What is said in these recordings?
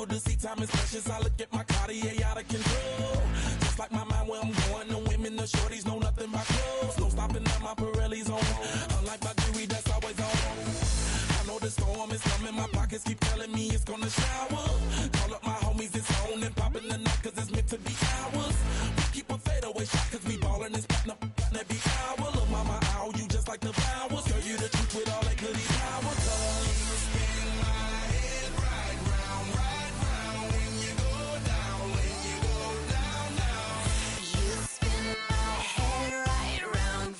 to see time is precious. I look at my Cartier out of control. Just like my mind where I'm going. The women, the shorties know nothing about clothes. No stopping at my Pirelli's on. Unlike my jewelry that's always on. I know the storm is coming. My pockets keep telling me it's gonna shower. Call up my homies, it's on and popping the night cause it's meant to be ours. We keep a fadeaway shot cause we ballin' this platinum every hour. Look mama, ow, you just like the flowers. Girl, you the truth with all that goodies power. Cause you spin my head right round when you go down, when you go down, down. You spin my head right round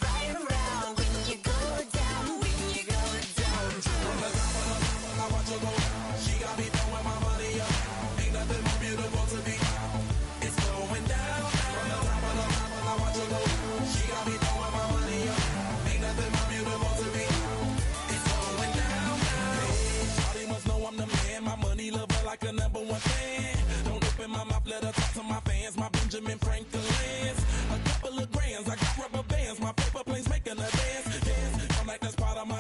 when you go down, when you go down. From the top of the top, I watch her go. She got me throwing my money up. Ain't nothing more beautiful to be. It's going down. From the top of the top, I watch her go. She got me throwing my money up. Ain't nothing more beautiful to be. It's going down, down. Shawty must know I'm the man. My money lover like a number one fan. Don't open my mouth, let her talk to my fans. My Benjamin Franklin's. A couple of grands, I got rubber bands. My paper planes making a dance. Dance, I'm like that's part of my.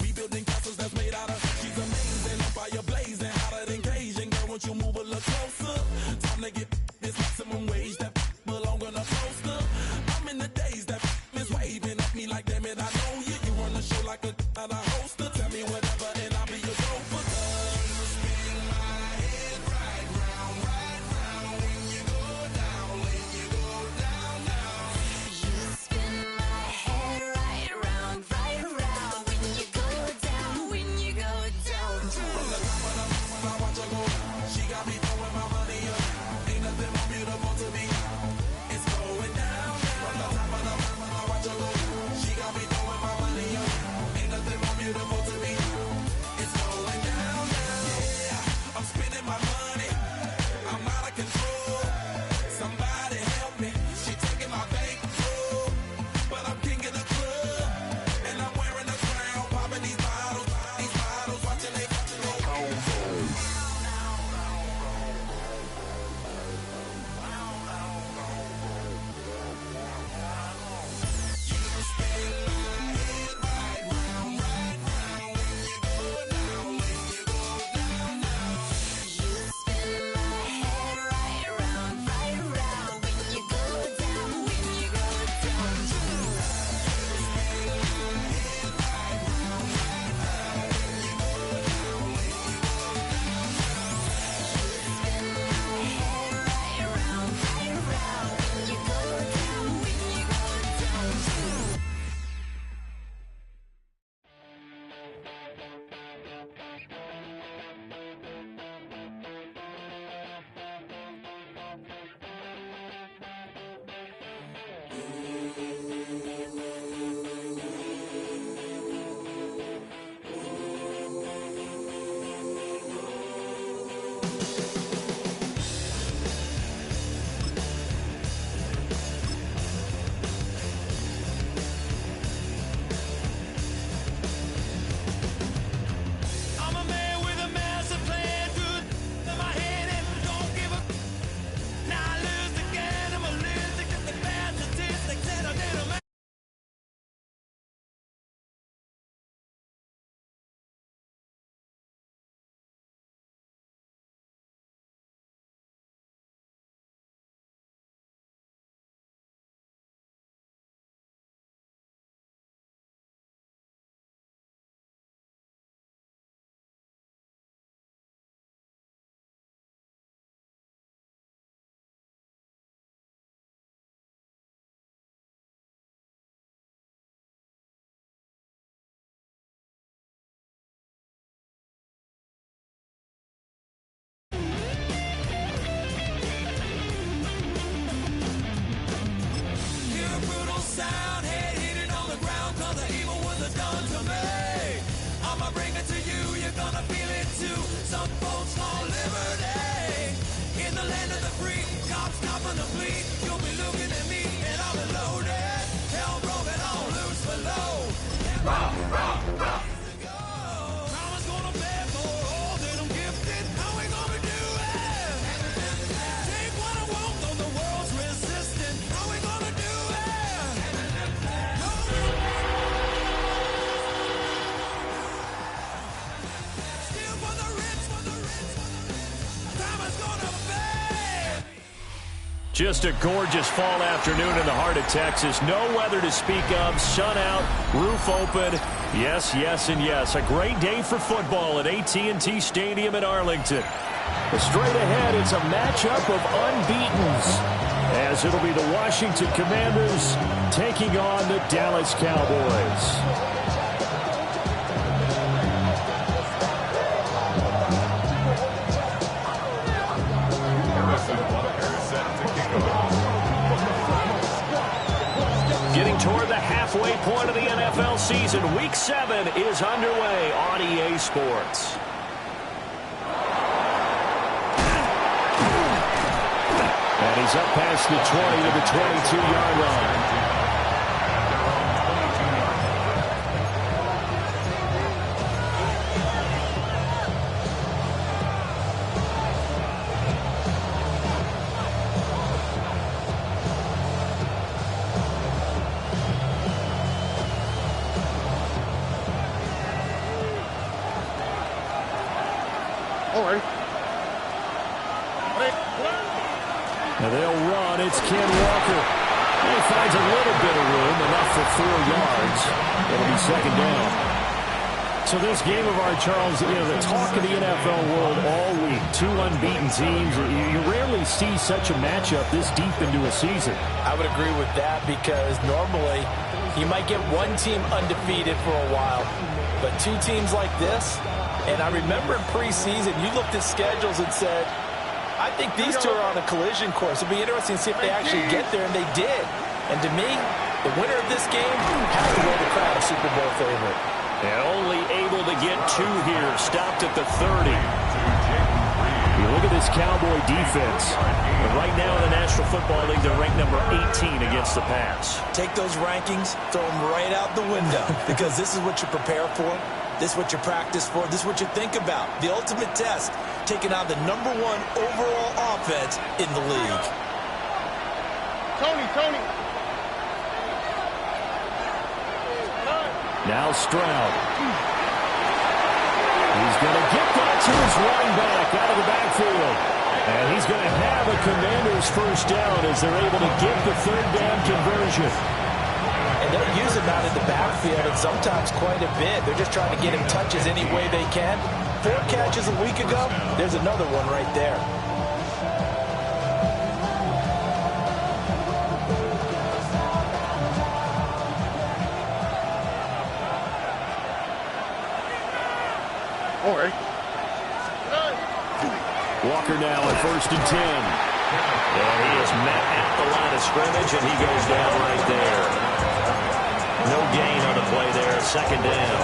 We building castles that's made out of. She's amazing, on fire blazing, hotter than Cajun. Girl, won't you move a little closer? Time to get this maximum wage that belong on a poster. I'm in the days that is waving at me like damn it, I know you. You run the show like a hoster. Tell me whatever and I'll be your gopher. You spin my head right round when you go down, when you go down, down. You spin my head right round when you go down, when you go down. From the top of the mountain, I watch her go. She got me throwing my money up. Ain't nothing more beautiful to be. It's going down. From the top of the mountain, I watch her go. She got me throwing my money up. Ain't nothing more beautiful to be. It's going down, down. Yeah, I'm spending my money. I'm out of control. Somebody help me. She taking my bankroll, but I'm king of the club, and I'm wearing a crown, popping these bottles, watching they go. You spin my head right round when you go down, when you go down. Right round when you go down, when you go down. I'm a man with a master plan, good in my head and don't give a. Now I lose again, I'm a loser, get the bad statistics and I did a man. Hear a brutal sound, head hitting on the ground, cause the evil was done to me. I'ma bring it to you, you're gonna feel it too. Some folks call liberty. In the land of the free, cops stopping the fleet. You'll be looking at me and I'll be loaded. Hell broken on loose below. Karma's gonna pay for all that I'm gifted. How we gonna do it? Take what I want, though the world's resistant. How we gonna do it? Steal for the rich, for the rich, for the rich. Just a gorgeous fall afternoon in the heart of Texas. No weather to speak of. Sun out, roof open. Yes, yes, and yes. A great day for football at AT&T Stadium in Arlington. But straight ahead, it's a matchup of unbeatens, as it'll be the Washington Commanders taking on the Dallas Cowboys. Getting toward the halfway point of the NFL season, Week 7 is underway on EA Sports. And he's up past the 20 to the 22-yard line. Now they'll run. It's Ken Walker. He finds a little bit of room, enough for 4 yards. It'll be second down. So this game of ours, Charles, the talk of the NFL world all week. 2 unbeaten teams. You rarely see such a matchup this deep into a season. I would agree with that because normally you might get one team undefeated for a while, but 2 teams like this, and I remember in preseason you looked at schedules and said, I think these 2 are on a collision course. It'll be interesting to see if they actually get there, and they did. And to me, the winner of this game has to wear the crown of Super Bowl favorite. And only able to get 2 here, stopped at the 30. You look at this Cowboy defense. But right now in the National Football League, they're ranked number 18 against the pass. Take those rankings, throw them right out the window, because this is what you prepare for. This is what you practice for. This is what you think about. The ultimate test, taking on the number 1 overall offense in the league. Tony. Now Stroud. He's going to get that to his running back out of the backfield. And he's going to have a Commanders first down as they're able to get the 3rd down conversion. And they'll use him out in the backfield, and sometimes quite a bit. They're just trying to get him touches any way they can. 4 catches a week ago, there's another one right there. All right. Walker now at 1st and 10. And he is met at the line of scrimmage, and he goes down right there. No gain on the play there, 2nd down.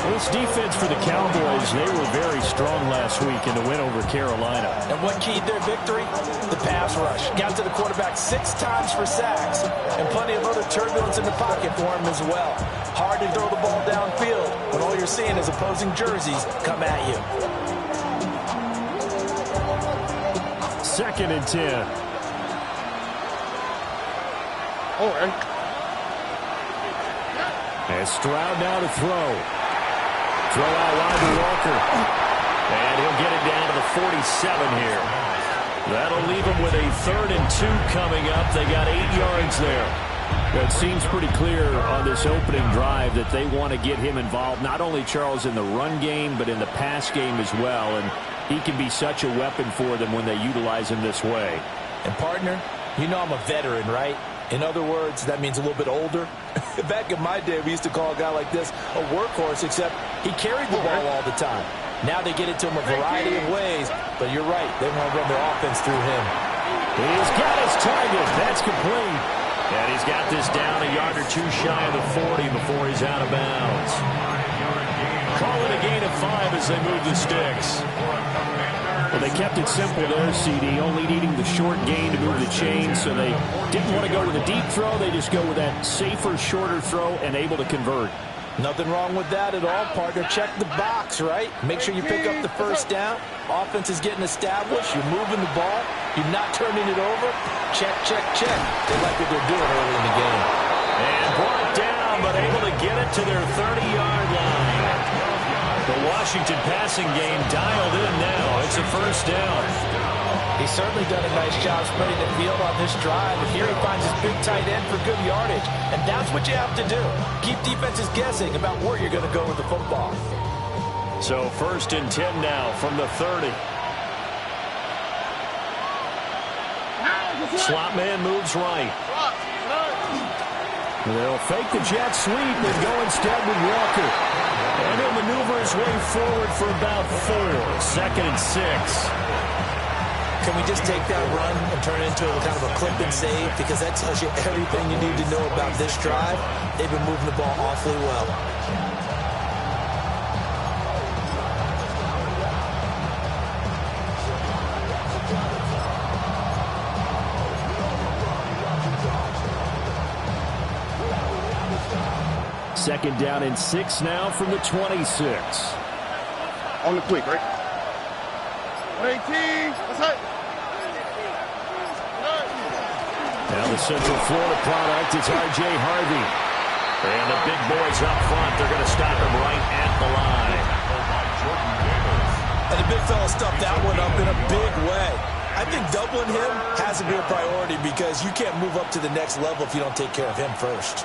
Well, this defense for the Cowboys, they were very strong last week in the win over Carolina. And what keyed their victory? The pass rush. Got to the quarterback 6 times for sacks, and plenty of other turbulence in the pocket for him as well. Hard to throw the ball downfield when all you're seeing is opposing jerseys come at you. 2nd and 10. All right. And Stroud now to throw. Throw out wide to Walker. And he'll get it down to the 47 here. That'll leave him with a 3rd and 2 coming up. They got 8 yards there. It seems pretty clear on this opening drive that they want to get him involved, not only, Charles, in the run game, but in the pass game as well. And he can be such a weapon for them when they utilize him this way. And, partner, you know I'm a veteran, right? In other words, that means a little bit older. Back in my day, we used to call a guy like this a workhorse, except he carried the ball all the time. Now they get it to him a variety of ways, but you're right. They want to run their offense through him. He's got his target. That's complete. And he's got this down a yard or 2 shy of the 40 before he's out of bounds. Call it a gain of 5 as they move the sticks. Well, they kept it simple there, CD, only needing the short gain to move the chain, so they didn't want to go with a deep throw. They just go with that safer, shorter throw and able to convert. Nothing wrong with that at all, partner. Check the box, right? Make sure you pick up the first down. Offense is getting established. You're moving the ball. You're not turning it over. Check, check, check. They like what they're doing early in the game. And brought down, but able to get it to their 30-yard line. The Washington passing game dialed in now. It's a first down. He's certainly done a nice job spreading the field on this drive. And here he finds his big tight end for good yardage. And that's what you have to do. Keep defenses guessing about where you're going to go with the football. So 1st and 10 now from the 30. Slot man moves right. They'll fake the jet sweep and go instead with Walker. And he'll maneuver his way forward for about 4. 2nd and 6. Can we just take that run and turn it into a kind of a clip and save? Because that tells you everything you need to know about this drive. They've been moving the ball awfully well. Second down and 6 now from the 26. On the quick, right? 18. What's up? Now the Central Florida product is R.J. Harvey. And the big boys up front, they're going to stop him right at the line. And the big fella stuffed that one up in a big way. I think doubling him has to be a priority because you can't move up to the next level if you don't take care of him first.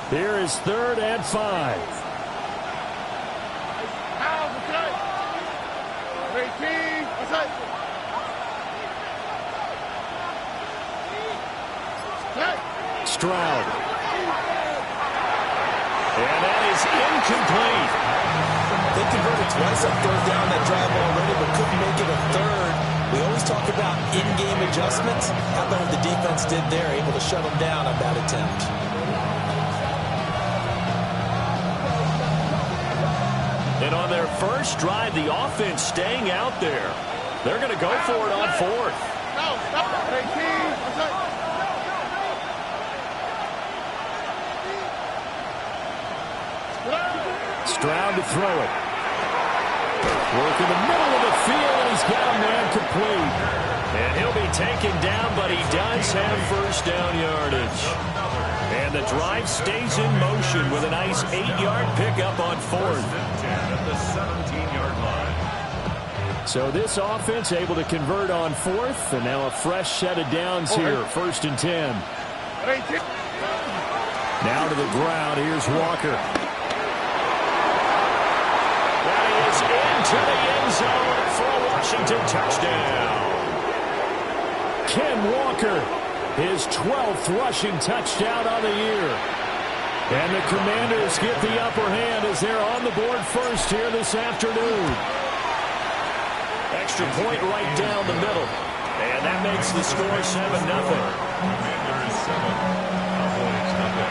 Here is 3rd and 5. 18. What's up? Stroud. And that is incomplete. They converted twice on 3rd down that drive already, but couldn't make it a 3rd. We always talk about in-game adjustments. How about what the defense did there, able to shut them down on that attempt. And on their first drive, the offense staying out there. They're going to go for it on 4th. Stroud to throw it. Work in the middle of the field, and he's got a man complete. And he'll be taken down, but he does have 1st down yardage. And the drive stays in motion with a nice 8-yard pickup on 4th. At the 17-yard line. So this offense able to convert on 4th, and now a fresh set of downs here, 1st and 10. Now to the ground, here's Walker. That is into the end zone for a Washington touchdown. Ken Walker, his 12th rushing touchdown on the year. And the Commanders get the upper hand as they're on the board first here this afternoon. Extra point right down the middle. And that makes the score 7-0. Commanders 7, Cowboys nothing.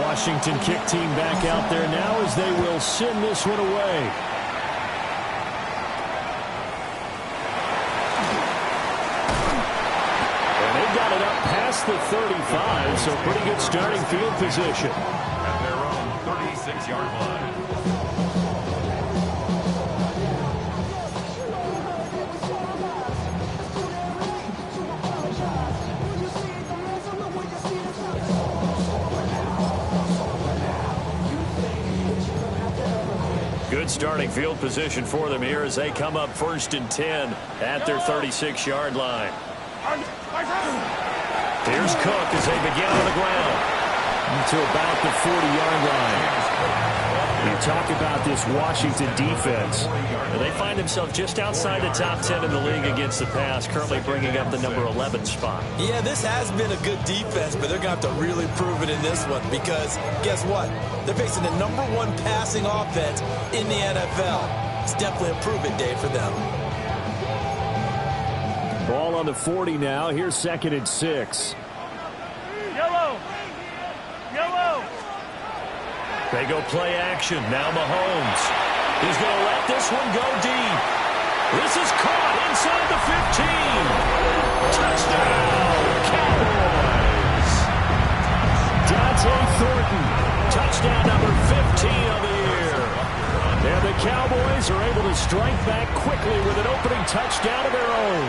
Washington kick team back out there now as they will send this one away. The 35, so pretty good starting field position. At their own 36-yard line. Good starting field position for them here as they come up 1st and 10 at their 36-yard line. Here's Cook as they begin on the ground to about the 40-yard line. You talk about this Washington defense. They find themselves just outside the top 10 in the league against the pass, currently bringing up the number 11 spot. Yeah, this has been a good defense, but they're going to have to really prove it in this one because guess what? They're facing the number 1 passing offense in the NFL. It's definitely a prove-it day for them. Ball on the 40 now. Here's 2nd and 6. Yellow. They go play action. Now Mahomes. He's going to let this one go deep. This is caught inside the 15. Touchdown, Cowboys. Dante Thornton. Touchdown number 15 of the year. And the Cowboys are able to strike back quickly with an opening touchdown of their own.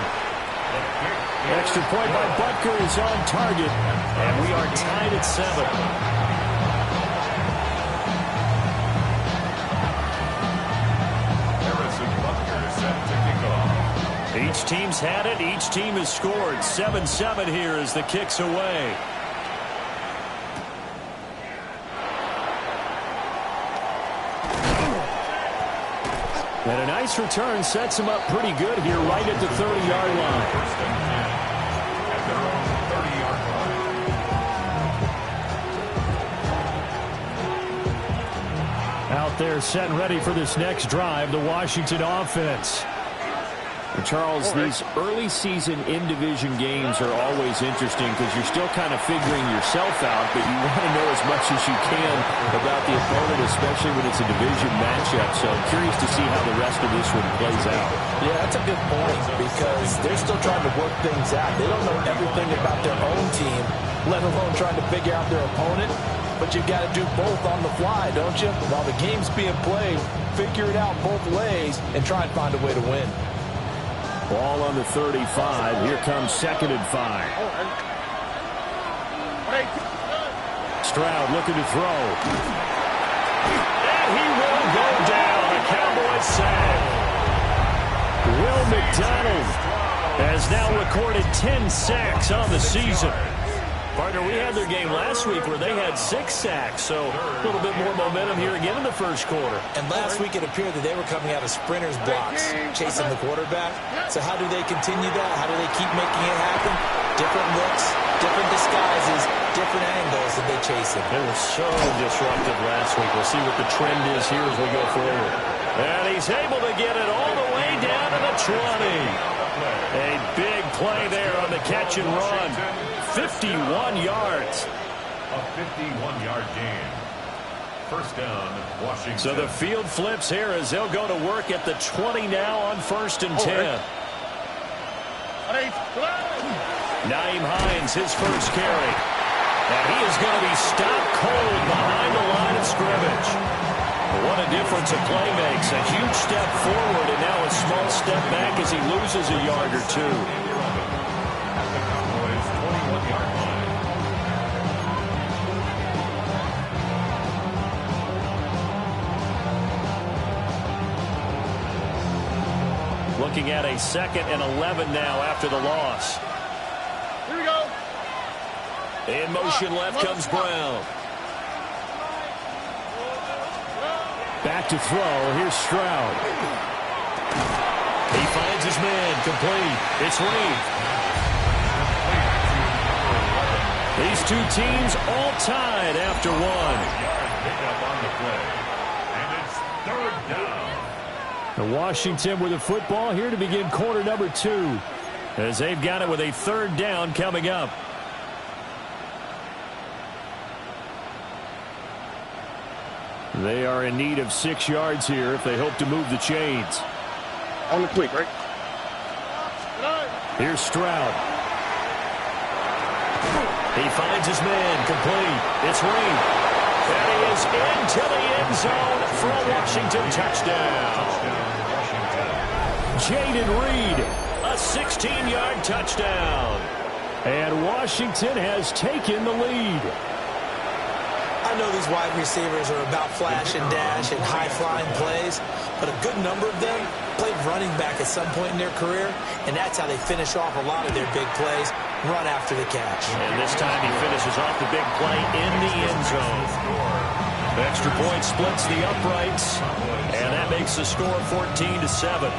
Extra point by Butker is on target, and we are tied at 7. Each team's had it. Each team has scored. 7-7 here as the kick's away. And a nice return sets him up pretty good here right at the 30-yard line. First and 10 at their own 30-yard line. Out there set and ready for this next drive, the Washington offense. And Charles, these early season in-division games are always interesting because you're still kind of figuring yourself out, but you want to know as much as you can about the opponent, especially when it's a division matchup. So I'm curious to see how the rest of this one plays out. Yeah, that's a good point because they're still trying to work things out. They don't know everything about their own team, let alone trying to figure out their opponent. But you've got to do both on the fly, don't you? While the game's being played, figure it out both ways and try and find a way to win. Ball on the 35. Here comes 2nd and 5. Stroud looking to throw. And he will go down. The Cowboys sack. Will McDonald has now recorded 10 sacks on the season. Partner, we had their game last week where they had 6 sacks, so a little bit more momentum here again in the first quarter. And last week it appeared that they were coming out of sprinters blocks, chasing the quarterback. So how do they continue that? How do they keep making it happen? Different looks, different disguises, different angles that they chase him. It was so disruptive last week. We'll see what the trend is here as we go forward. And he's able to get it all the way down to the 20. A big play there on the catch and run. 51 yards. A 51-yard gain. First down, Washington. So the field flips here as they'll go to work at the 20 now on 1st and 10. Naeem Hines, his first carry. And he is going to be stopped cold behind the line of scrimmage. What a difference a play makes. A huge step forward and now a small step back as he loses a yard or two. At the Cowboys' 21-yard line. Looking at a 2nd and 11 now after the loss. Here we go. In motion left comes Brown. Back to throw. Here's Stroud. He finds his man. Complete. It's Reed. These two teams all tied after one. Pick up on the play. And it's 3rd down. The Washington with the football here to begin quarter number 2. As they've got it with a 3rd down coming up. They are in need of 6 yards here if they hope to move the chains. On the quick, right? Here's Stroud. He finds his man. Complete. It's Reed. And he is into the end zone for a Washington touchdown. Jaden Reed, a 16-yard touchdown. And Washington has taken the lead. I know these wide receivers are about flash and dash and high-flying plays, but a good number of them played running back at some point in their career, and that's how they finish off a lot of their big plays, run after the catch. And this time he finishes off the big play in the end zone. Extra point splits the uprights, and that makes the score 14-7.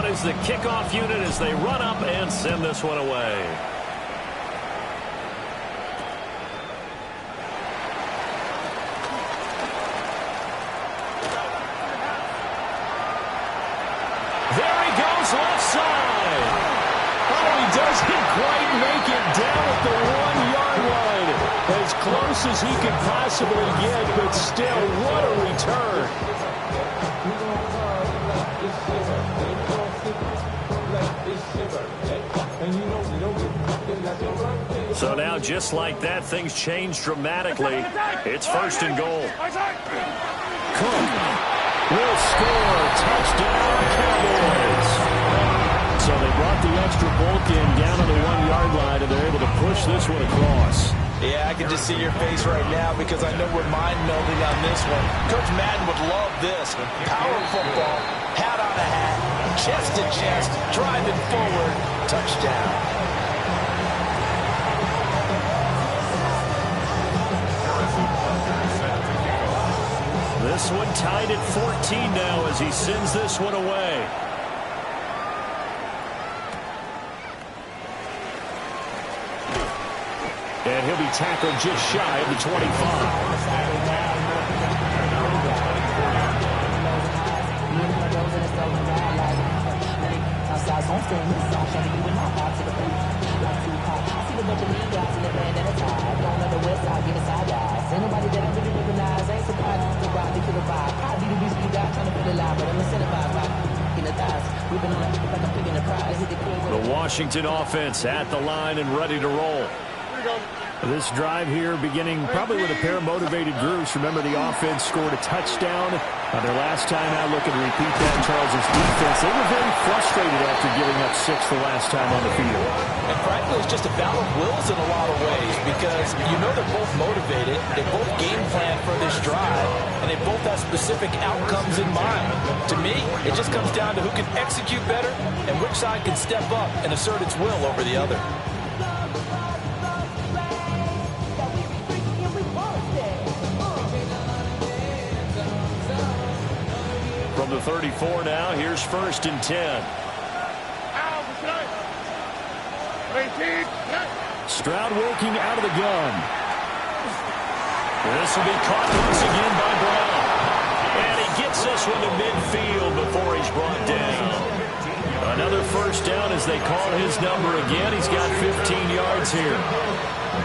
Is the kickoff unit as they run up and send this one away. There he goes left side. Oh, he doesn't quite make it down at the 1-yard line. As close as he could possibly get, but still, what a return. now, just like that, things change dramatically. It's first and goal. Cook will score. Touchdown, Cowboys. So they brought the extra bulk in down on the 1-yard line, and they're able to push this one across. Yeah, I can just see your face right now because I know we're mind-melding on this one. Coach Madden would love this. Power football, hat on a hat, chest to chest, driving forward, touchdown. This one tied at 14 now as he sends this one away. And he'll be tackled just shy of the 25. The Washington offense at the line and ready to roll. This drive here beginning probably with a pair of motivated groups. Remember, the offense scored a touchdown on their last time out. Looking to repeat that. Charles' defense, they were very frustrated after giving up 6 the last time on the field. And frankly, it's just a battle of wills in a lot of ways because you know they're both motivated. They both game plan for this drive, and they both have specific outcomes in mind. To me, it just comes down to who can execute better and which side can step up and assert its will over the other. From the 34 now, here's first and 10. Stroud working out of the gun. This will be caught once again by Brown. And he gets this one to midfield before he's brought down. Another first down as they call his number again. He's got 15 yards here.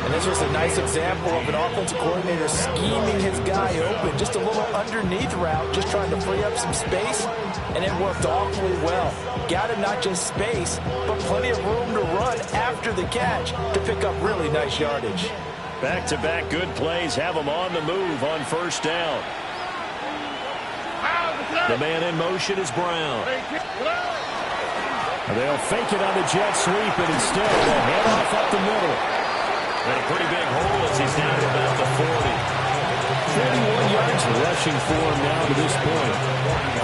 And this was a nice example of an offensive coordinator scheming his guy open. Just a little underneath route, just trying to free up some space, and it worked awfully well. Got him not just space, but plenty of room to run after the catch to pick up really nice yardage. Back-to-back good plays have him on the move on first down. The man in motion is Brown. They'll fake it on the jet sweep, and instead they'll hand off up the middle. And a pretty big hole as he's down to about the 40. 41 yards rushing for him now to this point.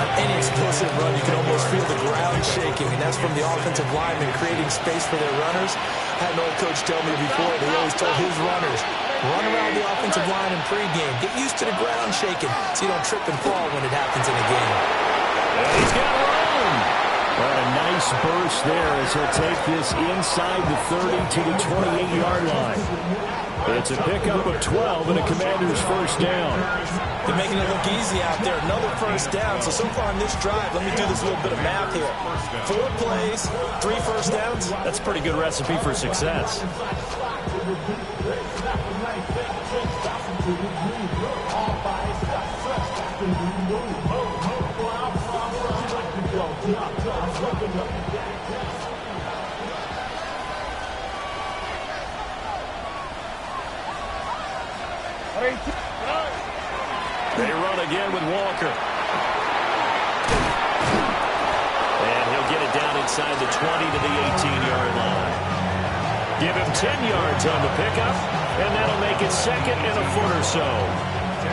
On any explosive run, you can almost feel the ground shaking, and that's from the offensive linemen creating space for their runners. I had an old coach tell me before, he always told his runners, run around the offensive line in pregame. Get used to the ground shaking so you don't trip and fall when it happens in a game. And he's got room. Well, a nice burst there as he'll take this inside the 30 to the 28-yard line. It's a pickup of 12 and a Commander's first down. They're making it look easy out there. Another first down. So far on this drive, let me do this little bit of math here. 4 plays, 3 first downs. That's a pretty good recipe for success. They run again with Walker. And he'll get it down inside the 20 to the 18-yard line. Give him 10 yards on the pickup, and that'll make it second and a foot or so.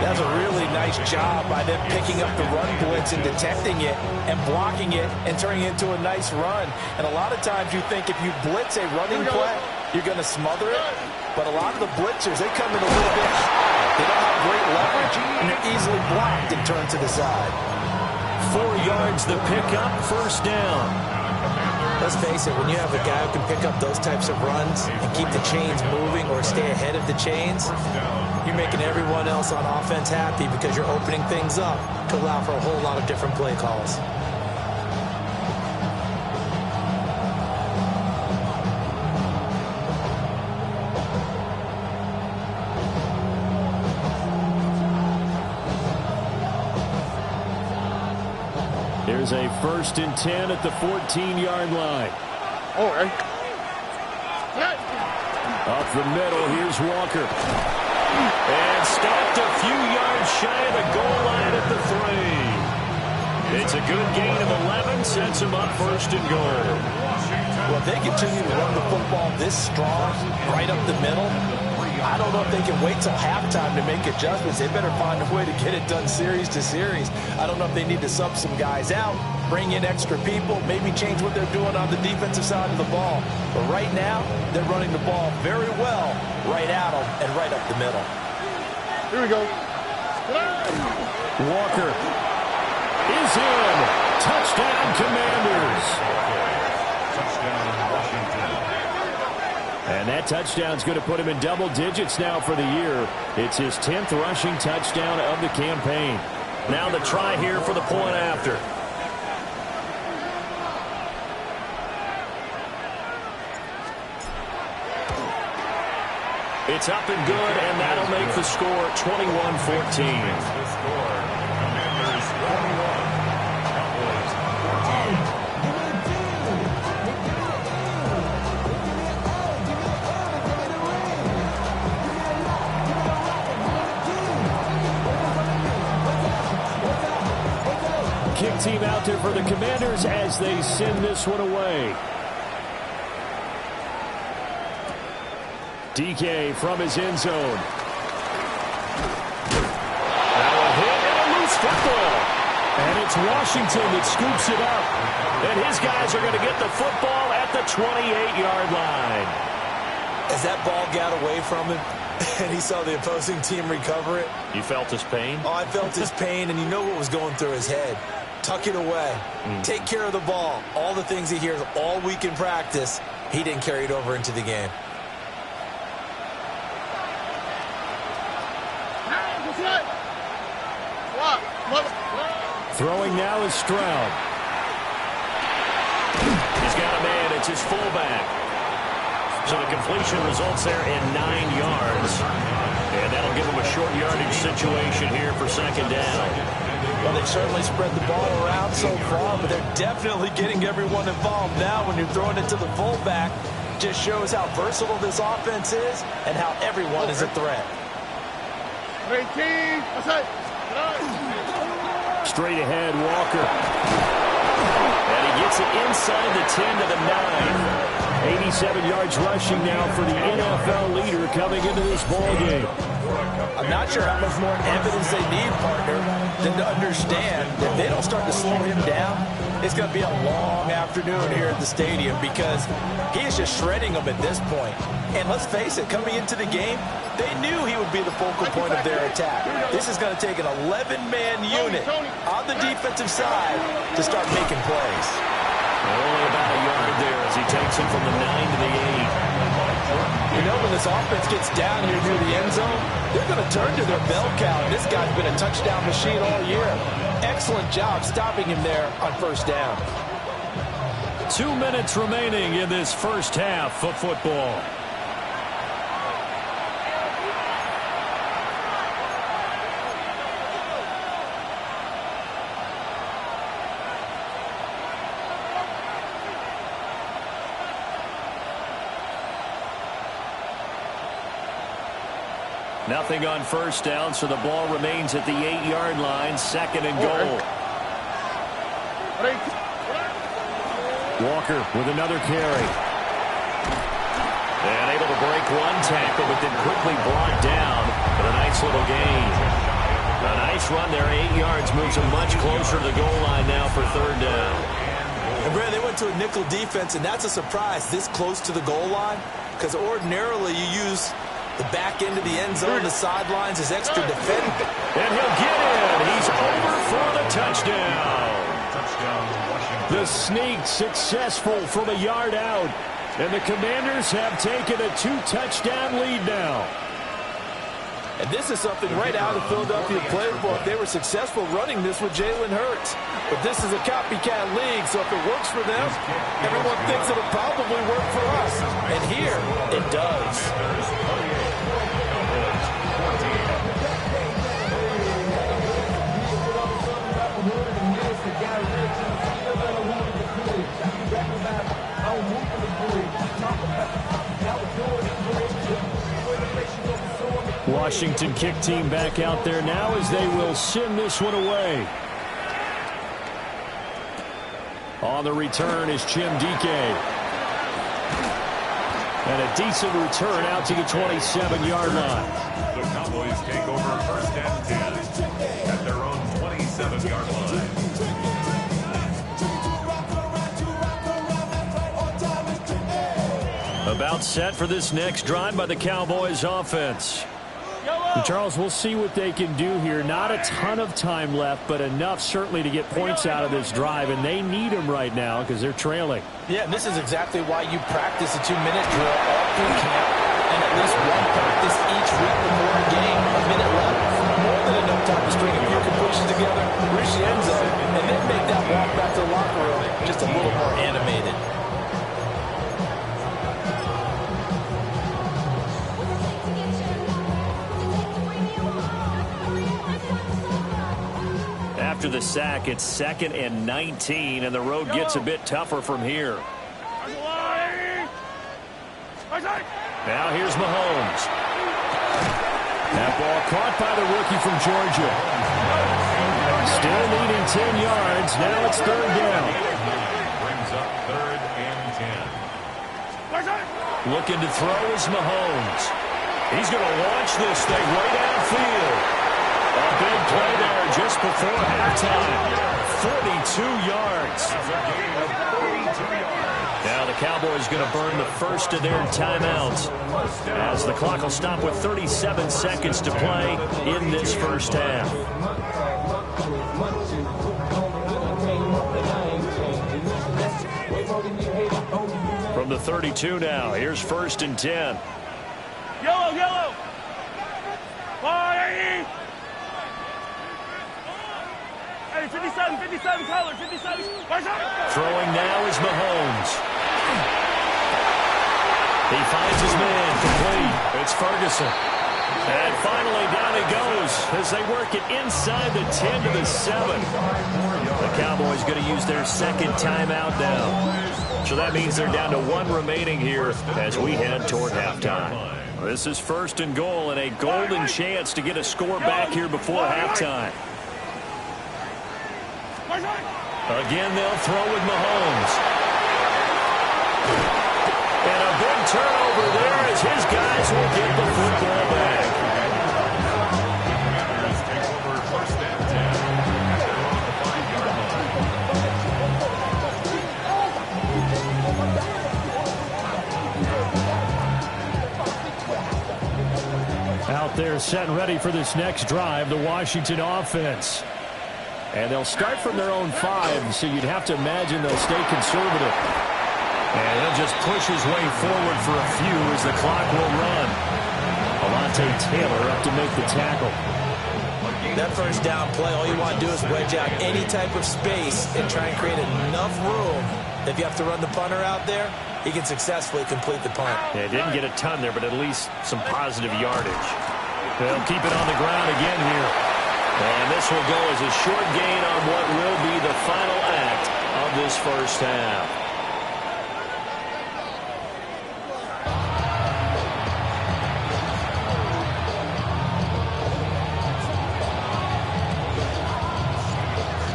That's a really nice job by them picking up the run blitz and detecting it and blocking it and turning it into a nice run. And a lot of times you think if you blitz a running play, you're going to smother it. But a lot of the blitzers, they come in a little bit high. They don't have great leverage, and they're easily blocked and turned to the side. 4 yards the pickup, first down. Let's face it, when you have a guy who can pick up those types of runs and keep the chains moving or stay ahead of the chains, you're making everyone else on offense happy because you're opening things up to allow for a whole lot of different play calls. Here's a first and 10 at the 14-yard line. All right. Up the middle, here's Walker. And stopped a few yards shy of the goal line at the 3. It's a good gain of 11, sets him up first and goal. Well, if they continue to run the football this strong, right up the middle, I don't know if they can wait till halftime to make adjustments. They better find a way to get it done series to series. I don't know if they need to sub some guys out, bring in extra people, maybe change what they're doing on the defensive side of the ball. But right now, they're running the ball very well right at them and right up the middle. Here we go. Walker is in. Touchdown, Commanders. Touchdown, Washington. And that touchdown's going to put him in double digits now for the year. It's his 10th rushing touchdown of the campaign. Now the try here for the point after. It's up and good, and that'll make the score 21-14. The score, Commanders 41, Cowboys 14. Kick team out there for the Commanders as they send this one away. DK from his end zone. Now a hit and a loose football. And it's Washington that scoops it up. And his guys are going to get the football at the 28-yard line. As that ball got away from him and he saw the opposing team recover it. You felt his pain? Oh, I felt his pain, and you know what was going through his head. Tuck it away. Take care of the ball. All the things he hears all week in practice, he didn't carry it over into the game. Throwing now is Stroud. He's got a man. It's his fullback. So the completion results there in 9 yards. And that'll give him a short yardage situation here for second down. Well, they've certainly spread the ball around so far, but they're definitely getting everyone involved now. When you're throwing it to the fullback, just shows how versatile this offense is and how everyone is a threat. Straight ahead, Walker. And he gets it inside the 10 to the 9. 87 yards rushing now for the NFL leader coming into this ballgame. I'm not sure how much more evidence they need, partner, than to understand that if they don't start to slow him down, it's going to be a long afternoon here at the stadium because he is just shredding them at this point. And let's face it, coming into the game, they knew he would be the focal point of their attack. This is going to take an 11-man unit on the defensive side to start making plays. Only about a yard there as he takes him from the 9 to the 8. You know, when this offense gets down here near the end zone, they're going to turn to their bell cow. This guy's been a touchdown machine all year. Excellent job stopping him there on first down. 2 minutes remaining in this first half of football. Nothing on first down, so the ball remains at the 8-yard line, second and goal. Walker with another carry. And able to break one tackle, but then quickly brought down. But a nice little gain. A nice run there, 8 yards, moves him much closer to the goal line now for third down. And Brad, they went to a nickel defense, and that's a surprise this close to the goal line, because ordinarily you use the back end of the end zone, the sidelines is extra defending. And he'll get in. He's over for the touchdown. Touchdown, Washington. The sneak successful from a yard out. And the Commanders have taken a 2-touchdown lead now. And this is something right out of Philadelphia playbook. They were successful running this with Jalen Hurts. But this is a copycat league, so if it works for them, everyone thinks it'll probably work for us. And here, it does. Washington kick team back out there now as they will send this one away. On the return is Chimdike. And a decent return out to the 27-yard line. The Cowboys take over first and 10 at their own 27-yard line. About set for this next drive by the Cowboys offense. And Charles, we'll see what they can do here. Not a ton of time left, but enough certainly to get points out of this drive, and they need them right now because they're trailing. Yeah, and this is exactly why you practice a 2-minute drill all through camp and at least one practice each week before a game. A minute left, more than enough time to string a few completions together, reach the end zone, and then make that walk back to the locker room just a little more animated. After the sack, it's 2nd and 19, and the road gets a bit tougher from here. Now here's Mahomes. That ball caught by the rookie from Georgia. Still leading 10 yards. Now it's 3rd down. Brings up 3rd and 10. Looking to throw is Mahomes. He's going to launch this thing right downfield. A big play there just before halftime. 42 yards. Now the Cowboys going to burn the first of their timeouts as the clock will stop with 37 seconds to play in this first half. From the 32 now, here's 1st and 10. Yellow. Fire! Hey, 57, color, 57. Throwing now is Mahomes. He finds his man complete. It's Ferguson. And finally down he goes as they work it inside the 10 to the 7. The Cowboys going to use their 2nd timeout now. So that means they're down to 1 remaining here as we head toward halftime. This is 1st and goal and a golden chance to get a score back here before halftime. Again, they'll throw with Mahomes. And a big turnover there as his guys will get the football back. Take over 1st and 10 on the 5-yard line. Out there set and ready for this next drive, the Washington offense. And they'll start from their own 5, so you'd have to imagine they'll stay conservative. And he'll just push his way forward for a few as the clock will run. Alontae Taylor up to make the tackle. That first down play, all you want to do is wedge out any type of space and try and create enough room. If you have to run the punter out there, he can successfully complete the punt. Yeah, didn't get a ton there, but at least some positive yardage. They'll keep it on the ground again here. And this will go as a short gain on what will be the final act of this first half.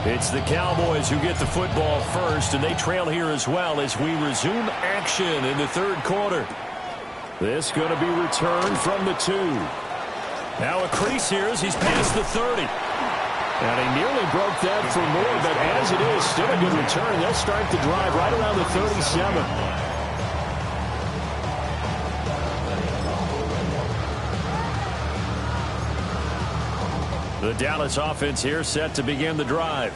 It's the Cowboys who get the football first, and they trail here as well as we resume action in the 3rd quarter. This going to be returned from the 2. Now a crease here as he's past the 30. And he nearly broke that for more, but as it is, still a good return. They'll start the drive right around the 37. The Dallas offense here set to begin the drive.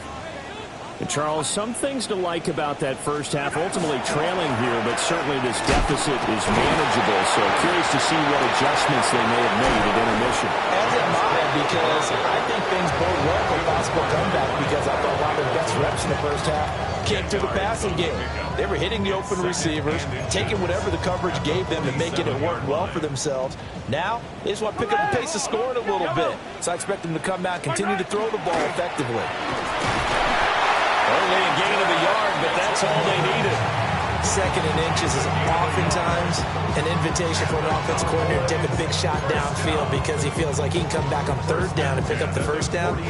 And Charles, some things to like about that first half. Ultimately trailing here, but certainly this deficit is manageable. So curious to see what adjustments they may have made at intermission. As am I, because I think things bode well for a possible comeback, because I thought one of their best reps in the first half came through the passing game. They were hitting the open receivers, taking whatever the coverage gave them and making it work well for themselves. Now, they just want to pick up the pace of scoring a little bit. So I expect them to come out and continue to throw the ball effectively. Only a gain of a yard, but that's all they needed. second and inches is oftentimes an invitation for an offense coordinator to take a big shot downfield because he feels like he can come back on third down and pick up the first down.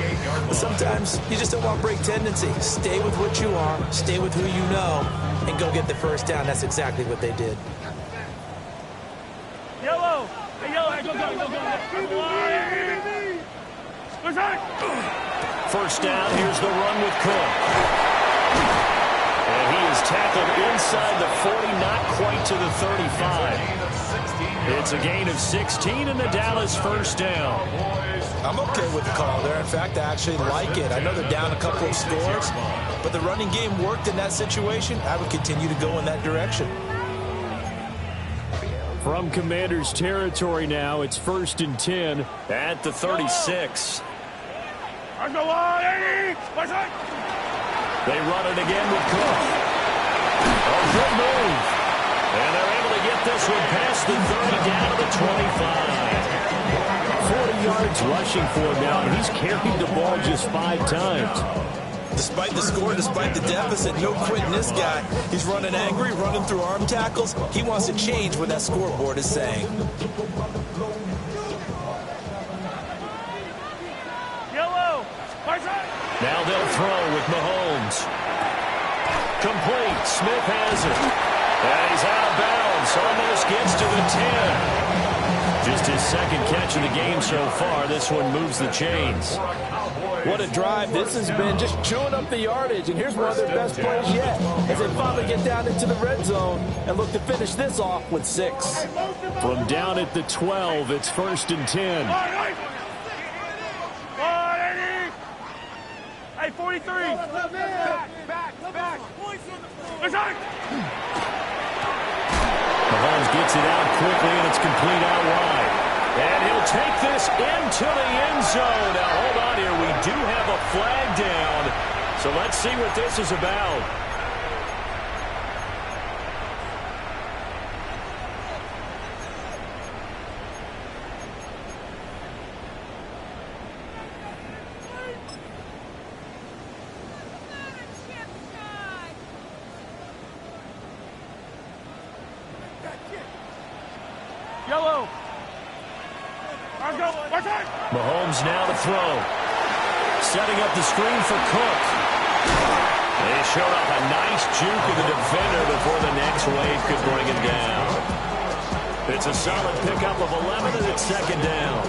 But sometimes you just don't want break tendency. Stay with what you are, stay with who you know, and go get the first down. That's exactly what they did. Yellow. Hey, yellow. Hey, go. First down, here's the run with Cook. And he is tackled inside the 40, not quite to the 35. It's a gain of 16 and the Dallas first down. I'm okay with the call there. In fact, I actually like it. I know they're down a couple of scores, but the running game worked in that situation. I would continue to go in that direction. From Commander's territory now, it's 1st and 10 at the 36. Let's go on, Eddie! They run it again with Cook. A good move. And they're able to get this one past the 30 down to the 25. 40 yards rushing for him now, and he's carried the ball just 5 times. Despite the score, despite the deficit, no quitting this guy. He's running angry, running through arm tackles. He wants to change what that scoreboard is saying. Now they'll throw with Mahomes. Complete. Smith has it. And he's out of bounds. Almost gets to the 10. Just his second catch of the game so far. This one moves the chains. What a drive. This has been just chewing up the yardage. And here's one of their best plays yet as they finally get down into the red zone and look to finish this off with 6. From down at the 12, it's 1st and 10. Hey, 43. Back. Mahomes gets it out quickly, and it's complete out wide. And he'll take this into the end zone. Now, hold on here. We do have a flag down. So let's see what this is about. Yellow. Mahomes now to throw. Setting up the screen for Cook. They showed off a nice juke of the defender before the next wave could bring him down. It's a solid pickup of 11, and it's 2nd down.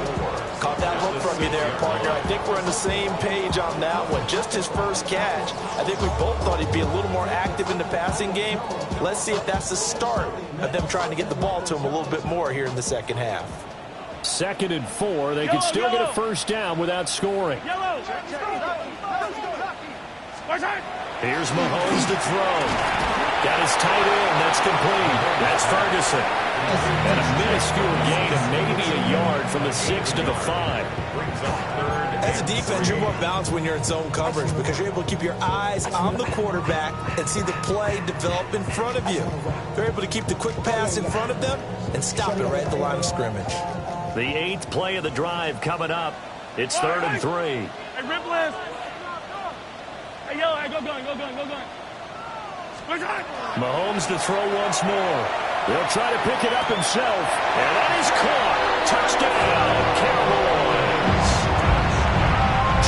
Caught that hook from you there, partner. I think we're on the same page on that one. Just his first catch. I think we both thought he'd be a little more active in the passing game. Let's see if that's the start of them trying to get the ball to him a little bit more here in the second half. 2nd and 4. They could still get a first down without scoring. Here's Mahomes to throw. Got his tight end. That's complete. That's Ferguson. And a minuscule gain of maybe a yard from the 6 to the 5. As a defense, you're more balanced when you're in zone coverage because you're able to keep your eyes on the quarterback and see the play develop in front of you. They're able to keep the quick pass in front of them and stop it right at the line of scrimmage. The 8th play of the drive coming up. It's 3rd and 3. Hey, rip left. Hey, yellow. Hey, go gun. Mahomes to throw once more. He'll try to pick it up himself. And that is caught. Touchdown, Cowboys.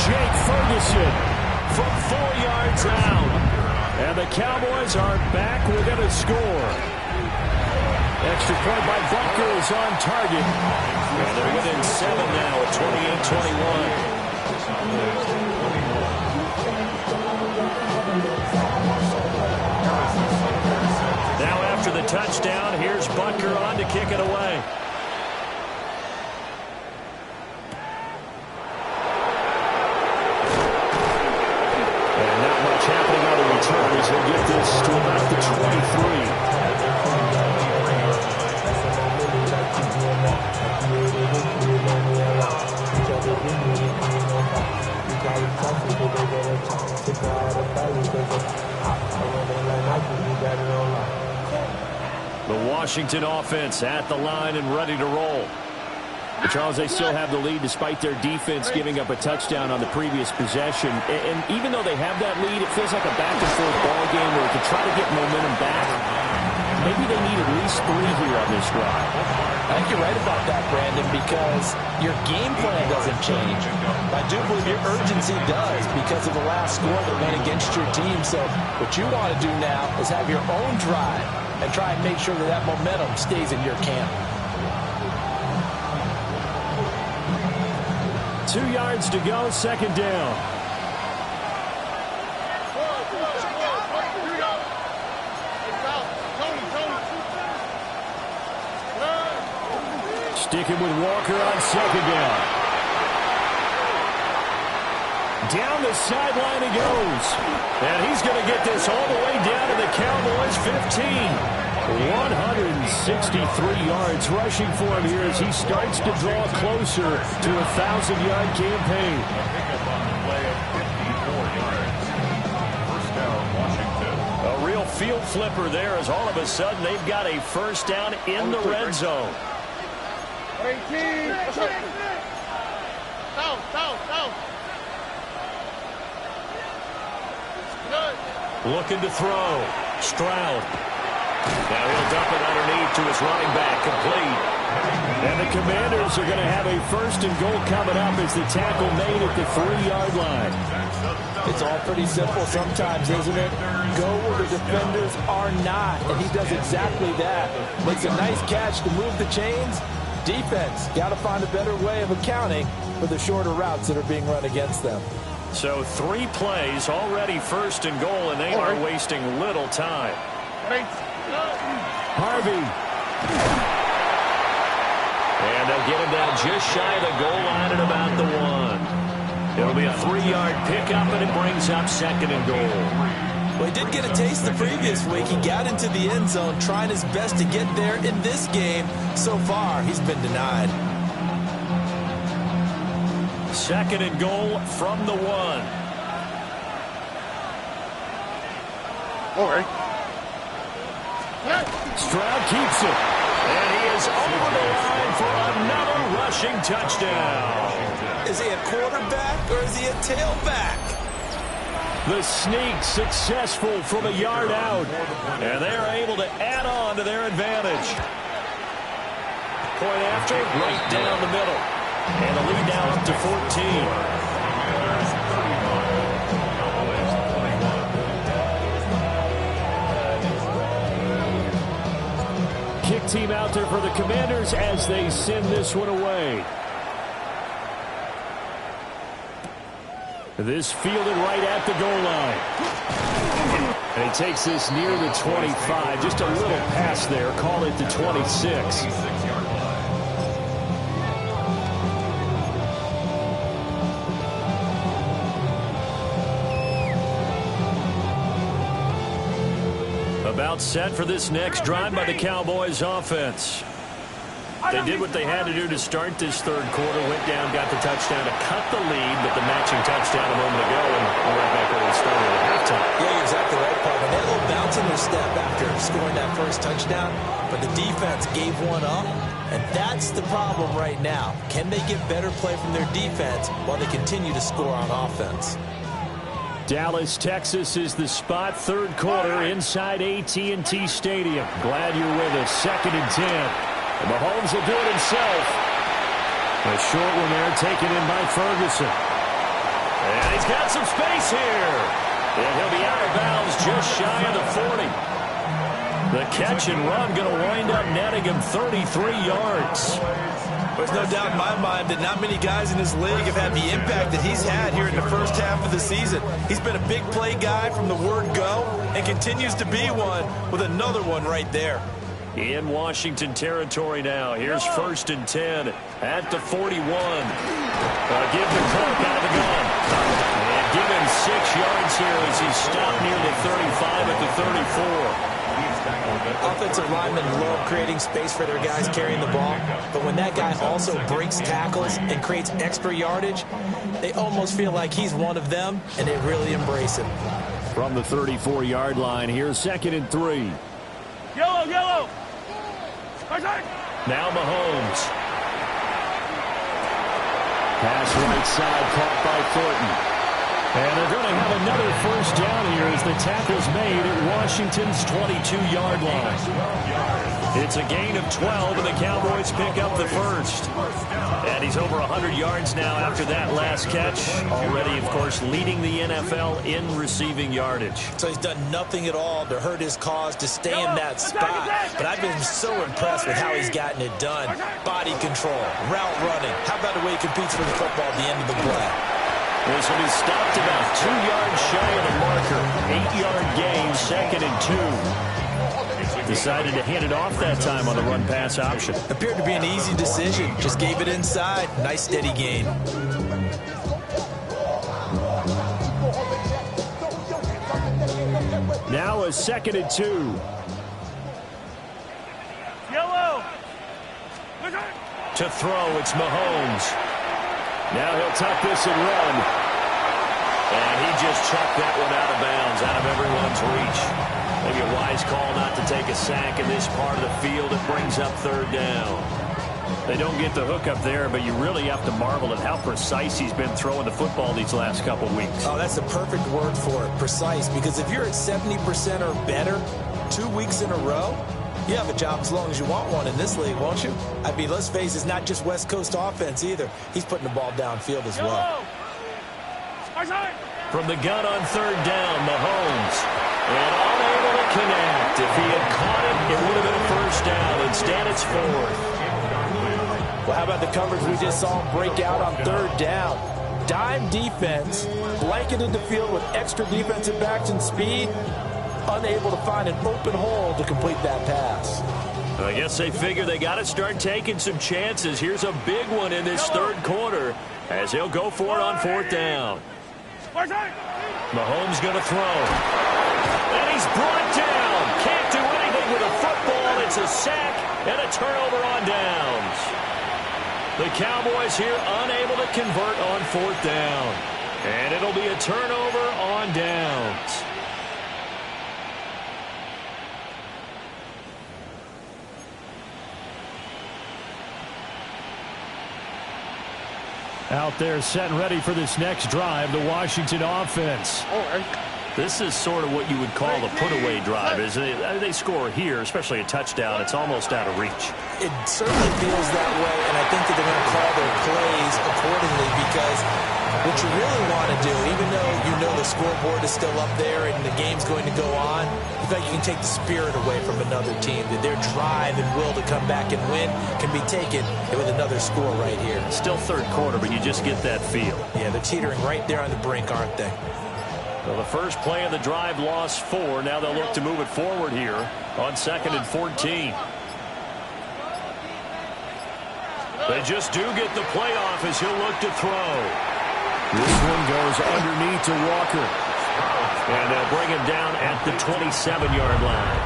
Jake Ferguson from 4 yards out. And the Cowboys are back within a score. Extra point by Butker is on target. And they're within 7 now at 28-21. Now after the touchdown, here's Butker on to kick it away. And not much happening on the return as he'll get this to about the 23. The Washington offense at the line and ready to roll. But Charles, they still have the lead despite their defense giving up a touchdown on the previous possession. And even though they have that lead, it feels like a back-and-forth ball game where they can try to get momentum back. maybe they need at least 3 here on this drive. I think you're right about that, Brandon, because your game plan doesn't change. I do believe your urgency does because of the last score that went against your team. So what you want to do now is have your own drive and try and make sure that that momentum stays in your camp. 2 yards to go, second down. Sticking with Walker on second down. Down the sideline he goes. And he's going to get this all the way down to the Cowboys' 15. 163 yards rushing for him here as he starts to draw closer to a 1,000-yard campaign. A real field flipper there as all of a sudden they've got a first down in the red zone. 18. Looking to throw. Stroud. Now he'll dump it underneath to his running back. Complete. And the Commanders are going to have a first and goal coming up as the tackle made at the 3-yard line. It's all pretty simple sometimes, isn't it? Go where the defenders are not, and he does exactly that. Makes a nice catch to move the chains. Defense, got to find a better way of accounting for the shorter routes that are being run against them. So 3 plays, already first and goal, and they are wasting little time. Harvey. And they'll get him down just shy of the goal line at about the 1. It'll be a 3-yard pickup, and it brings up second and goal. Well, he did get a taste the previous week. He got into the end zone, trying his best to get there in this game. So far, he's been denied. Second and goal from the 1. Stroud keeps it. And he is over the line for another rushing touchdown. Is he a quarterback or is he a tailback? The sneak successful from a yard out. And they're able to add on to their advantage. Point after, right down the middle. And the lead now up to 14. Kick team out there for the Commanders as they send this one away. This fielded right at the goal line. And he takes this near the 25. Just a little pass there. Call it the 26. About set for this next drive by the Cowboys offense. They did what they had to do to start this third quarter. Went down, got the touchdown to cut the lead, but the matching touchdown a moment ago, and we're right back where we started at halftime. Yeah, you're exactly right, Parker. They had a little bounce in their step after scoring that first touchdown, but the defense gave one up, and that's the problem right now. Can they get better play from their defense while they continue to score on offense? Dallas, Texas is the spot. Third quarter inside AT&T Stadium. Glad you're with us. Second and 10. And Mahomes will do it himself. A short one there taken in by Ferguson. And he's got some space here. And he'll be out of bounds just shy of the 40. The catch and run going to wind up netting him 33 yards. There's no doubt in my mind that not many guys in this league have had the impact that he's had here in the first half of the season. He's been a big play guy from the word go and continues to be one with another one right there. In Washington territory now. Here's first and 10 at the 41. Give the Clark out of the gun. And give him 6 yards here as he stopped near the 35 at the 34. Offensive linemen love creating space for their guys carrying the ball, but when that guy also breaks tackles and creates extra yardage, they almost feel like he's one of them, and they really embrace him. From the 34-yard line, here's second and 3. Yellow. Now Mahomes. Pass right side, caught by Thornton. And they're going to have another first down here as The tackle's made at Washington's 22-yard line. It's a gain of 12, and the Cowboys pick up the first. And he's over 100 yards now after that last catch. Already, of course, leading the NFL in receiving yardage. So he's done nothing at all to hurt his cause, to stay in that spot. But I've been so impressed with how he's gotten it done. Body control, route running. How about the way he competes for the football at the end of the play? This will be stopped about 2 yards shy of the marker. 8-yard gain, 2nd and 2. Decided to hand it off that time on the run-pass option. Appeared to be an easy decision. Just gave it inside. Nice steady gain. Now a 2nd and 2. Yellow. To throw, it's Mahomes. Now he'll tuck this and run. And he just chucked that one out of bounds, out of everyone's reach. Maybe a wise call not to take a sack in this part of the field. It brings up 3rd down. They don't get the hook up there, but you really have to marvel at how precise he's been throwing the football these last couple weeks. Oh, that's the perfect word for it, precise. Because if you're at 70% or better 2 weeks in a row, you have a job as long as you want one in this league, won't you? I mean, let's face it, it's not just West Coast offense either. He's putting the ball downfield as well. From the gun on 3rd down, Mahomes. And unable to connect. If he had caught it, it would have been a 1st down. Instead, it's 4th. Well, how about the coverage we just saw him break out on 3rd down? Dime defense, blanketed the field with extra defensive backs and speed. Unable to find an open hole to complete that pass. I guess they figure they got to start taking some chances. Here's a big one in this 3rd quarter as he'll go for it on 4th down. Mahomes going to throw. And he's brought down. Can't do anything with a football. It's a sack and a turnover on downs. The Cowboys here unable to convert on 4th down. And it'll be a turnover on downs. Out there set and ready for this next drive, the Washington offense. This is sort of what you would call a put-away drive, isn't it? They score here, especially a touchdown. It's almost out of reach. It certainly feels that way, and I think that they're going to call their plays accordingly because what you really want to do, even though you know the scoreboard is still up there and the game's going to go on, you feel like you can take the spirit away from another team, that their drive and will to come back and win can be taken with another score right here. Still 3rd quarter, but you just get that feel. Yeah, they're teetering right there on the brink, aren't they? Well, the first play of the drive lost 4. Now they'll look to move it forward here on 2nd and 14. They just do get the playoff as he'll look to throw. This one goes underneath to Walker. And they'll bring him down at the 27-yard line.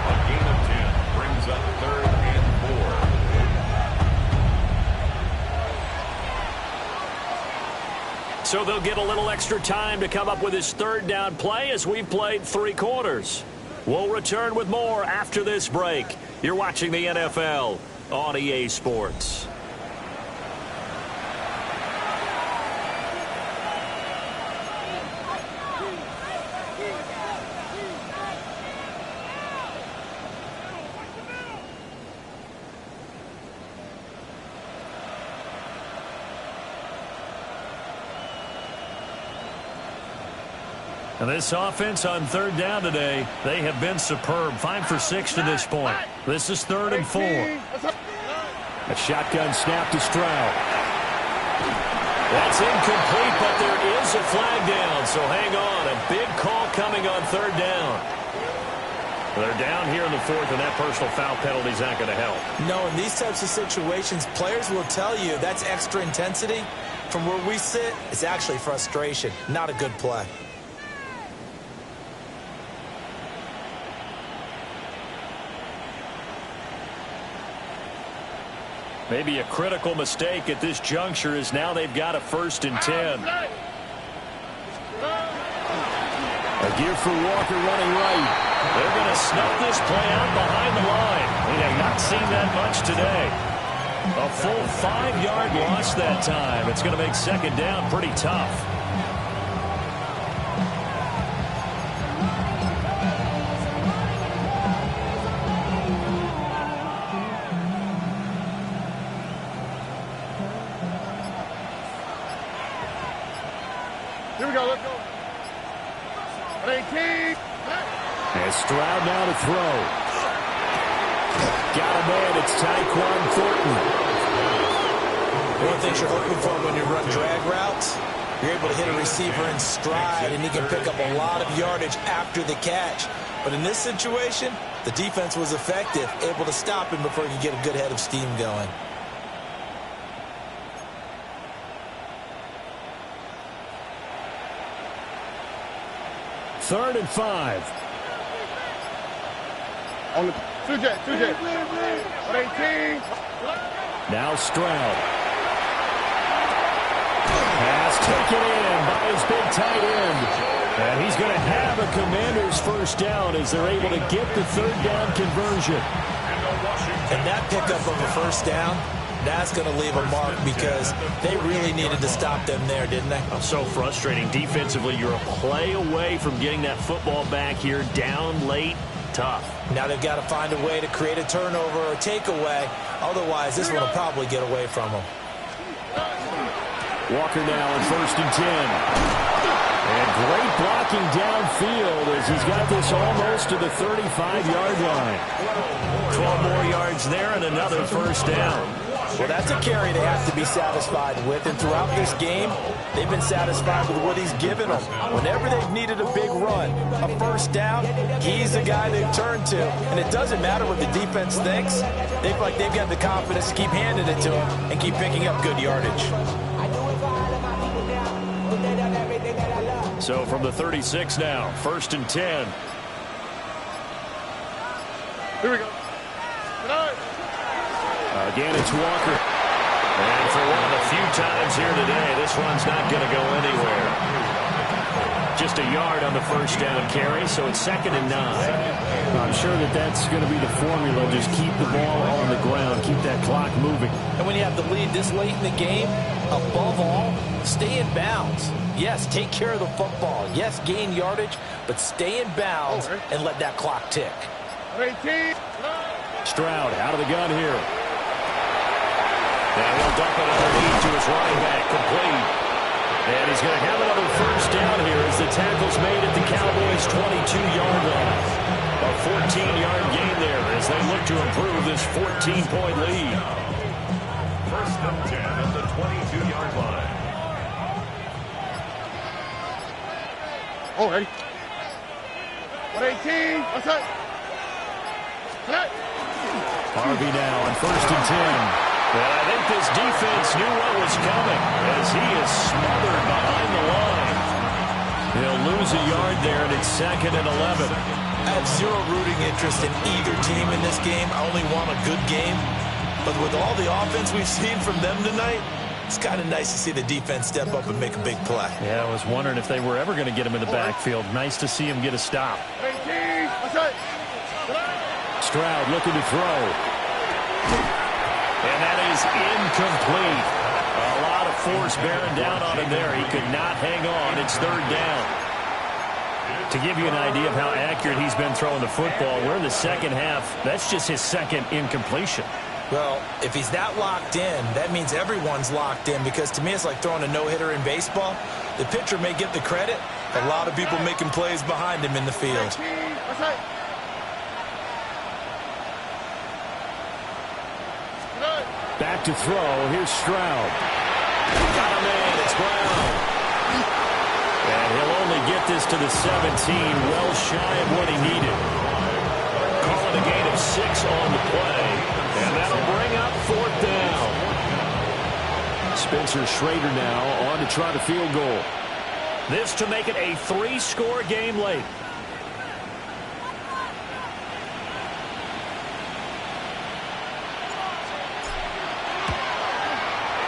A gain of 10 brings up 3rd and 4. So they'll get a little extra time to come up with his 3rd down play as we've played 3 quarters. We'll return with more after this break. You're watching the NFL on EA Sports. And this offense on 3rd down today, they have been superb. 5 for 6 to this point. This is 3rd and 4. A shotgun snap to Stroud. That's incomplete, but there is a flag down, so hang on. A big call coming on 3rd down. They're down here in the 4th, and that personal foul penalty is not going to help. No, in these types of situations, players will tell you that's extra intensity. From where we sit, it's actually frustration. Not a good play. Maybe a critical mistake at this juncture is now they've got a 1st and 10. A gear for Walker running right. They're going to snuff this play out behind the line. We have not seen that much today. A full 5-yard loss that time. It's going to make 2nd down pretty tough. And Stroud now to throw. Got a man. It's Tyquan Thornton. One thing you're looking for when you run drag routes, you're able to hit a receiver in stride, and he can pick up a lot of yardage after the catch. But in this situation, the defense was effective, able to stop him before he could get a good head of steam going. Third and 5. On the 2J. 18. Now Stroud. Pass taken in by his big tight end. And he's going to have a Commanders first down as they're able to get the third down conversion. And that pickup of a first down, that's going to leave a mark because they really needed to stop them there, didn't they? So frustrating. Defensively, you're a play away from getting that football back here. Down late, tough. Now they've got to find a way to create a turnover or a takeaway. Otherwise, this one will probably get away from them. Walker now in first and 10. And great blocking downfield as he's got this almost to the 35-yard line. 12 more yards there and another first down. Well, that's a carry they have to be satisfied with. And throughout this game, they've been satisfied with what he's given them. Whenever they've needed a big run, a first down, he's the guy they've turned to. And it doesn't matter what the defense thinks. They feel like they've got the confidence to keep handing it to him and keep picking up good yardage. So from the 36 now, first and 10. Here we go. Again, it's Walker. And for one of the few times here today, this one's not going to go anywhere. Just a yard on the first down carry, so it's second and 9. I'm sure that's going to be the formula. Just keep the ball on the ground, keep that clock moving. And when you have the lead this late in the game, above all, stay in bounds. Yes, take care of the football. Yes, gain yardage, but stay in bounds and let that clock tick. 18. Stroud out of the gun here. And he'll dump it underneath to his running back, complete. And he's going to have another first down here as the tackle's made at the Cowboys' 22-yard line. A 14-yard gain there as they look to improve this 14-point lead. First and 10 at the 22-yard line. Oh, ready. 118. What's that? Harvey now on first and 10. Well, I think this defense knew what was coming as he is smothered behind the line. He'll lose a yard there, and it's second and 11. I have zero rooting interest in either team in this game. I only want a good game. But with all the offense we've seen from them tonight, it's kind of nice to see the defense step up and make a big play. Yeah, I was wondering if they were ever going to get him in the backfield. Nice to see him get a stop. 18. What's that? Stroud looking to throw. And that is incomplete. A lot of force bearing down on him there. He could not hang on. It's third down. To give you an idea of how accurate he's been throwing the football, we're in the second half. That's just his second incompletion. Well, if he's that locked in, that means everyone's locked in, because to me it's like throwing a no-hitter in baseball. The pitcher may get the credit, a lot of people making plays behind him in the field. 18. What's that? Back to throw. Here's Stroud. Got a man. It's Brown. And he'll only get this to the 17, well shy of what he needed. Calling a gain of 6 on the play. And that'll bring up fourth down. Spencer Schrader now on to try the field goal. This to make it a 3-score game late.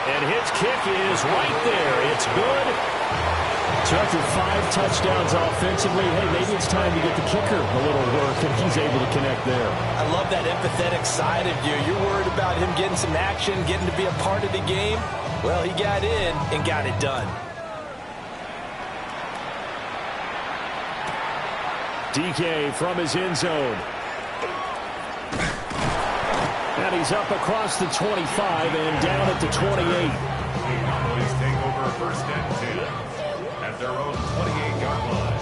And his kick is right there. It's good. So after 5 touchdowns offensively, hey, maybe it's time to get the kicker a little work, and he's able to connect there. I love that empathetic side of you. You're worried about him getting some action, getting to be a part of the game. Well, he got in and got it done. DK from his end zone. And he's up across the 25 and down at the 28. Cowboys take over first and 10 at their own 28-yard line.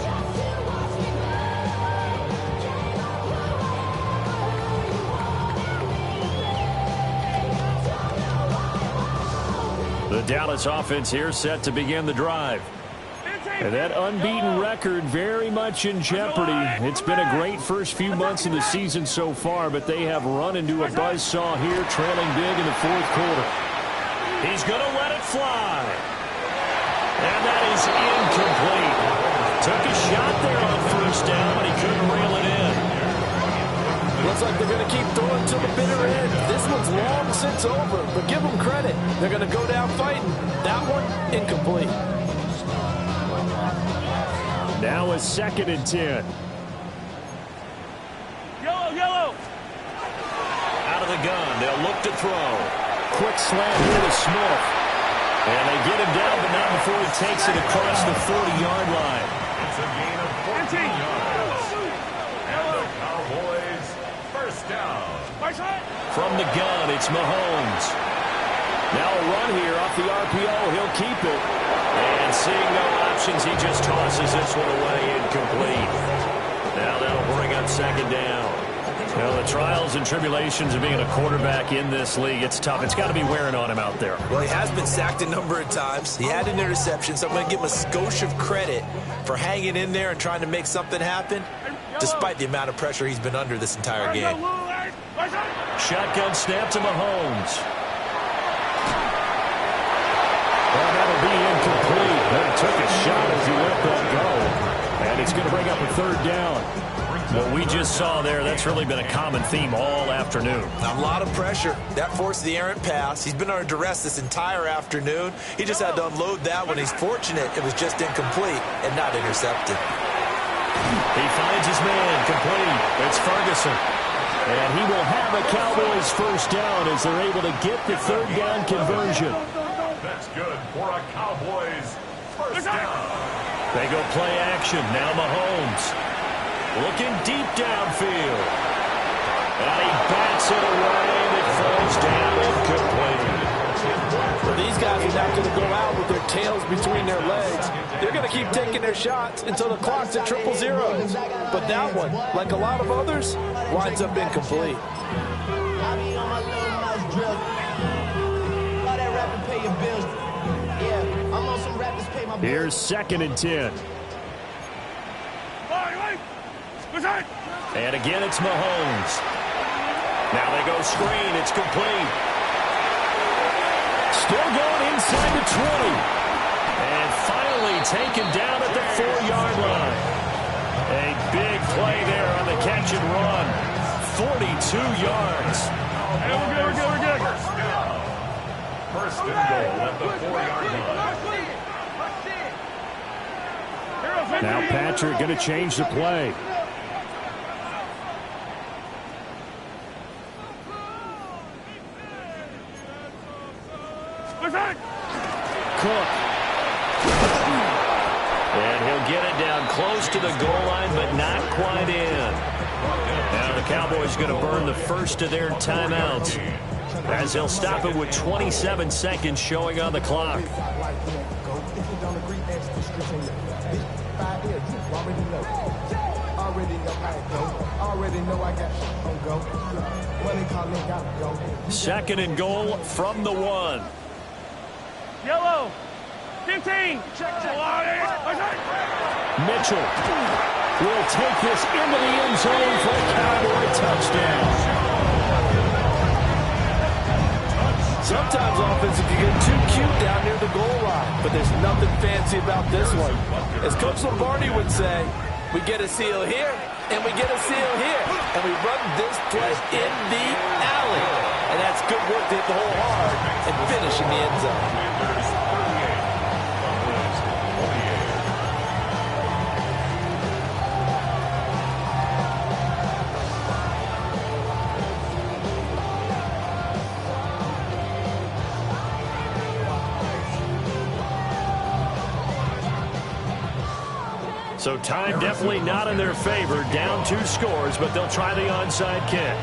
The Dallas offense here set to begin the drive. And that unbeaten record very much in jeopardy. It's been a great first few months of the season so far, but they have run into a buzzsaw here, trailing big in the fourth quarter. He's going to let it fly. And that is incomplete. Took a shot there on first down, but he couldn't reel it in. Looks like they're going to keep throwing to the bitter end. This one's long since over, but give them credit. They're going to go down fighting. That one, incomplete. Now a 2nd and 10. Yellow. Out of the gun, they'll look to throw. Quick slant here to Smith. And they get him down, but not before he takes it across the 40-yard line. It's a gain of 14 yards. And the Cowboys first down. From the gun, it's Mahomes. Now a run here off the RPO. He'll keep it. And seeing no options, he just tosses this one away incomplete. Now that'll bring up 2nd down. Well, the trials and tribulations of being a quarterback in this league, it's tough. It's got to be wearing on him out there. Well, he has been sacked a number of times. He had an interception, so I'm going to give him a skosh of credit for hanging in there and trying to make something happen, despite the amount of pressure he's been under this entire game. Shotgun snap to Mahomes. Well, that'll be incomplete. That took a shot as he let that go. And it's going to bring up a 3rd down. What we just saw there, that's really been a common theme all afternoon. A lot of pressure. That forced the errant pass. He's been under duress this entire afternoon. He just had to unload that one. He's fortunate it was just incomplete and not intercepted. He finds his man complete. It's Ferguson. And he will have a Cowboys first down as they're able to get the 3rd down conversion. That's good for a Cowboys first down. They go play action. Now Mahomes. Looking deep downfield. And he bats it away. It falls down incomplete. Well, these guys are not going to go out with their tails between their legs. They're going to keep taking their shots until the clock's at 000. But that one, like a lot of others, winds up incomplete. Here's 2nd and 10. And again, it's Mahomes. Now they go screen. It's complete. Still going inside the 20. And finally taken down at the 4-yard line. A big play there on the catch and run. 42 yards. Hey, we're good. First and goal at the 4-yard line. Now Patrick going to change the play. Cook. And he'll get it down close to the goal line, but not quite in. Now the Cowboys going to burn the first of their timeouts as they'll stop it with 27 seconds showing on the clock. Second and goal from the 1. Yellow. 15. Mitchell will take this into the end zone for a Cowboy touchdown. Sometimes offense can get too cute down near the goal line, but there's nothing fancy about this one. As Coach Lombardi would say, we get a seal here, and we get a seal here, and we run this play in the alley. And that's good work to hit the hole hard and finish in the end zone. So time definitely not in their favor. Down 2 scores, but they'll try the onside kick.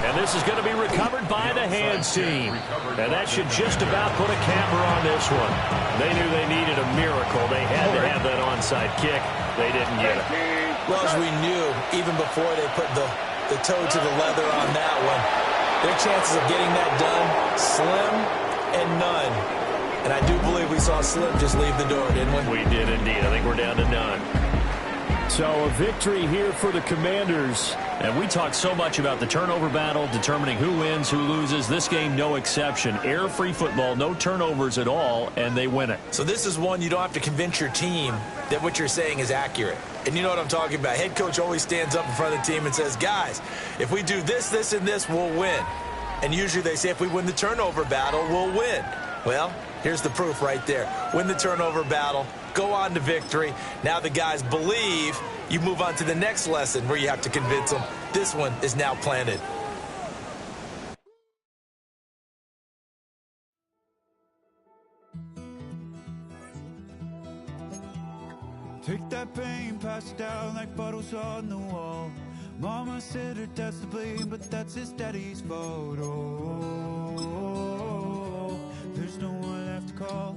And this is going to be recovered by the hands team. And that should just about put a capper on this one. They knew they needed a miracle. They had to have that onside kick. They didn't get it. Well, as we knew, even before they put the toe to the leather on that one, their chances of getting that done, slim and none. And I do believe we saw Slim just leave the door, didn't we? We did indeed. I think we're down to none. So a victory here for the Commanders. And we talked so much about the turnover battle, determining who wins, who loses. This game, no exception. Error-free football, no turnovers at all, and they win it. So this is one you don't have to convince your team that what you're saying is accurate. And you know what I'm talking about. Head coach always stands up in front of the team and says, guys, if we do this, this, and this, we'll win. And usually they say if we win the turnover battle, we'll win. Well, here's the proof right there. Win the turnover battle, go on to victory. Now the guys believe. You move on to the next lesson where you have to convince them. This one is now planted. Take that pain, pass it down like bottles on the wall. Mama said her dad's to blame, but that's his daddy's fault. Oh, there's no one left to call.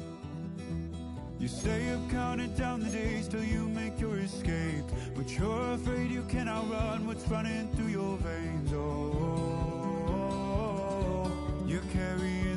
You stay up counting down the days till you make your escape, but you're afraid you cannot run what's running through your veins. Oh, you're carrying